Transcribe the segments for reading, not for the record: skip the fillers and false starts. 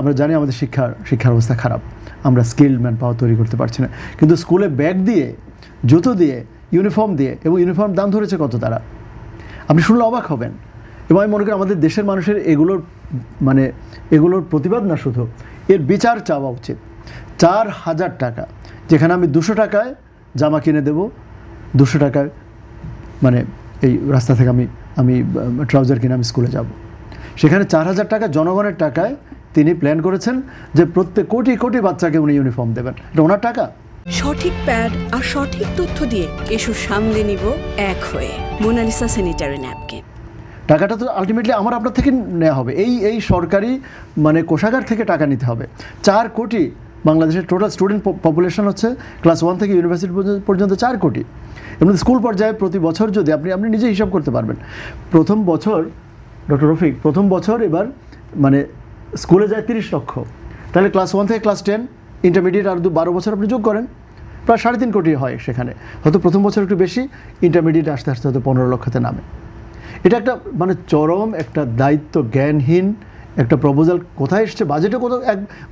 আমরা জানি আমাদের শিক্ষার অবস্থা খারাপ, আমরা স্কিল্ড ম্যান পাওয়ার তৈরি করতে পারছি না, কিন্তু স্কুলে ব্যাগ দিয়ে, জুতো দিয়ে, ইউনিফর্ম দিয়ে, এবং ইউনিফর্ম দাম ধরেছে কত তারা, আপনি শুনলে অবাক হবেন। এবং আমি মনে করি আমাদের দেশের মানুষের এগুলোর প্রতিবাদ না, শুধু এর বিচার চাওয়া উচিত। 4,000 টাকা, যেখানে আমি 200 টাকায় জামা কিনে দেব, 200 টাকায় এই রাস্তা থেকে আমি ট্রাউজার কিনে আমি স্কুলে যাব, সেখানে 4,000 টাকা জনগণের টাকায় তিনি প্ল্যান করেছেন যে প্রত্যেক কোটি কোটি বাচ্চাকে উনি ইউনিফর্ম দেবেন। এটা ওনার টাকা। সঠিক প্যাড আর সঠিক তথ্য দিয়ে এসব সামলে নিব এক হয়ে। Monalisa sanitary napkin. টাকাটা তো আলটিমেটলি আমার আপনার থেকে নেওয়া হবে, এই সরকারি কোষাগার থেকে টাকা নিতে হবে। 4 কোটি বাংলাদেশের টোটাল স্টুডেন্ট পপুলেশন হচ্ছে ক্লাস 1 থেকে ইউনিভার্সিটি পর্যন্ত 4 কোটি। এমনি স্কুল পর্যায়ে প্রতি বছর যদি আপনি নিজে হিসাব করতে পারবেন, প্রথম বছর ডক্টর রফিক, প্রথম বছর এবার স্কুলে যায় 30 লক্ষ, তাহলে ক্লাস 1 থেকে ক্লাস 10 ইন্টারমিডিয়েট আর 12 বছর আপনি যোগ করেন, প্রায় 3.5 কোটি হয়। সেখানে হয়তো প্রথম বছর একটু বেশি, ইন্টারমিডিয়েট আস্তে আস্তে হয়তো 15 লক্ষতে নামে। এটা একটা চরম একটা দায়িত্ব জ্ঞানহীন একটা প্রপোজাল। কোথায় এসছে?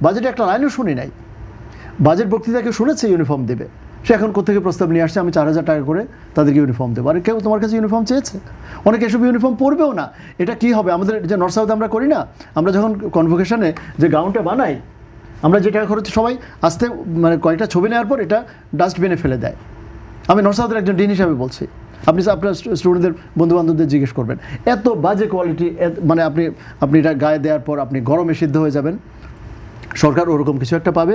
বাজেটে একটা লাইনও শুনি নাই। বাজেট বক্তৃতাকে শুনেছে ইউনিফর্ম দেবে, সে এখন কোথেকে প্রস্তাব নিয়ে আসছে আমি 4,000 টাকা করে তাদেরকে ইউনিফর্ম দেবো। আর কেউ তোমার কাছে ইউনিফর্ম চেয়েছে? অনেকে এসব ইউনিফর্ম পরবেও না। এটা কি হবে? আমাদের যে নর্থ সাউথে আমরা করি না, আমরা যখন কনভোকেশনে যে গাউনটা বানাই, আমরা যে টাকা খরচ সবাই আসতে কয়েকটা ছবি নেওয়ার পর এটা ডাস্টবিনে ফেলে দেয়। আমি নর্থ সাউথের একজন ডিন হিসাবে বলছি, আপনি আপনার স্টুডেন্টদের বন্ধুবান্ধবদের জিজ্ঞেস করবেন, এত বাজে কোয়ালিটি, আপনি এটা গায়ে দেওয়ার পর আপনি গরমে সিদ্ধ হয়ে যাবেন। সরকার ওরকম কিছু একটা পাবে,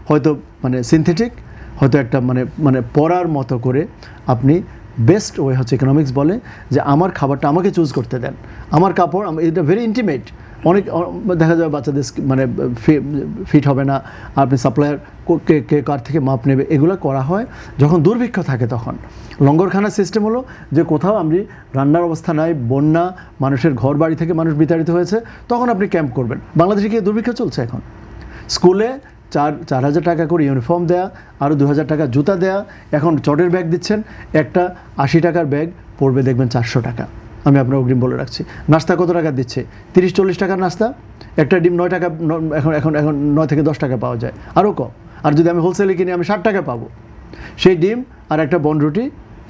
হয়তো সিনথেটিক, হয়তো একটা পরার মতো করে। আপনি বেস্ট ওয়ে হচ্ছে ইকোনমিক্স বলে যে আমার খাবারটা আমাকে চুজ করতে দেন, আমার কাপড়, এটা ভেরি ইন্টিমেট। অনেক দেখা যাবে বাচ্চাদের ফিট হবে না, আপনি সাপ্লায়ার কে কার থেকে মাপ নেবে, এগুলো করা হয় যখন দুর্ভিক্ষ থাকে। তখন লঙ্গরখানার সিস্টেম হলো যে কোথাও আপনি রান্নার অবস্থা নাই, বন্যা, মানুষের ঘর বাড়ি থেকে মানুষ বিতাড়িত হয়েছে, তখন আপনি ক্যাম্প করবেন। বাংলাদেশে কি দুর্ভিক্ষ চলছে এখন? স্কুলে 4,000 টাকা করে ইউনিফর্ম দেয়া, আরও 2,000 টাকা জুতা দেয়া, এখন চটের ব্যাগ দিচ্ছেন, একটা 80 টাকার ব্যাগ পড়বে দেখবেন 400 টাকা। আমি আপনার অগ্রিম বলে রাখছি। নাস্তা কত টাকা দিচ্ছে? 30-40 টাকার নাস্তা, একটা ডিম 9 টাকা, এখন 9 থেকে 10 টাকা পাওয়া যায়, আরও কম। আর যদি আমি হোলসেলে কিনি আমি 60 টাকা পাবো। সেই ডিম আর একটা বনরুটি,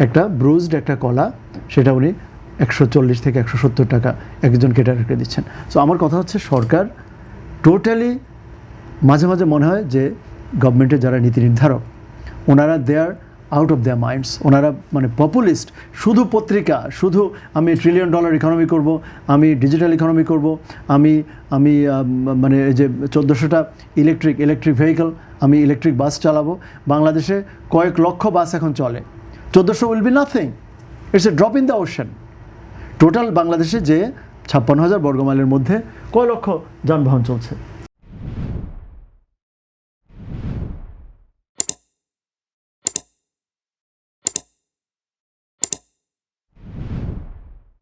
একটা ব্রুজড একটা কলা, সেটা উনি 140 থেকে 170 টাকা একজন কেটারকে দিচ্ছেন। সো আমার কথা হচ্ছে সরকার টোটালি, মাঝে মাঝে মনে হয় যে গভর্নমেন্টের যারা নীতি নির্ধারক, ওনারা দে আর আউট অফ দেয়ার মাইন্ডস। ওনারা পপুলিস্ট, শুধু পত্রিকা, শুধু আমি $1 ট্রিলিয়ন ইকোনমি করব, আমি ডিজিটাল ইকোনমি করব, আমি এই যে 1400টা ইলেকট্রিক ভেহিকল, আমি ইলেকট্রিক বাস চালাবো। বাংলাদেশে কয়েক লক্ষ বাস এখন চলে, 1400 will be nothing, it's a drop in the ocean. Total বাংলাদেশে যে 56,000 বর্গমাইলের মধ্যে কয় লক্ষ যানবাহন চলছে?